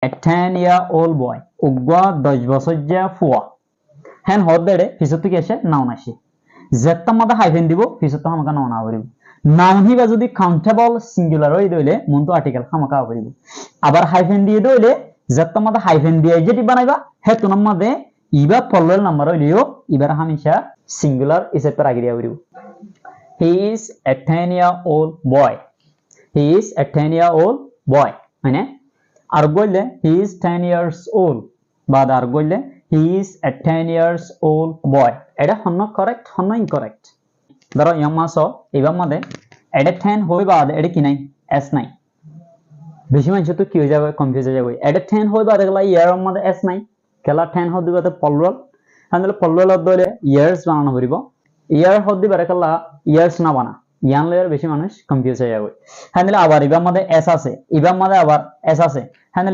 a 10-year-old boy উগ্র 10 বছর যা ফুয়া হ্যান হদ দেড়ে পিছত থেকে এসে নাউন আসে জেত্তা মাদা হাইফেন দিব পিছত তো আমাকে নাউন আবরিব নাউন হিবা যদি কাউন্টেবল সিঙ্গুলার হই দইলে মনটো আর্টিকেল খামাকা আবরিব আবার হাইফেন দিয়ে দইলে জেত্তা মাদা হাইফেন দিয়ে যেটি বানাইবা হেতু নামে ইবা পল্লল নাম্বার হইলিও ইবার হামেশা সিঙ্গুলার ইসে পর আগে আবরিব he is a 10-year-old boy he is a 10-year-old boy মানে আর বললে he is 10 years old বা আর বললে he is a 10 years old boy এটা হন্ন কারেক্ট হন্ন ইনকারেক্ট ধরো ইয়ামাসো এবার মধ্যে এটা 10 হই বাদ এটা কি নাই s নাই বেশি মানুষ তো কি হয়ে যাবে কনফিউজ হয়ে যাবে এটা 10 হই বাদ এগুলা ইয়ার মধ্যে s নাই কেলা 10 হদ দিবাতে পলরল তাহলে পলরল দলে ইয়ার্স বানানো পড়িব ইয়ার হদ দিবারে কেলা ইয়ার্স না বানা ইয়ান লেয়ার বেশি মানুষ কনফিউজ হয়ে যাবে হ্যাঁ আবার এবার মধ্যে s আছে এবার মধ্যে আবার s আছে হ্যাঁ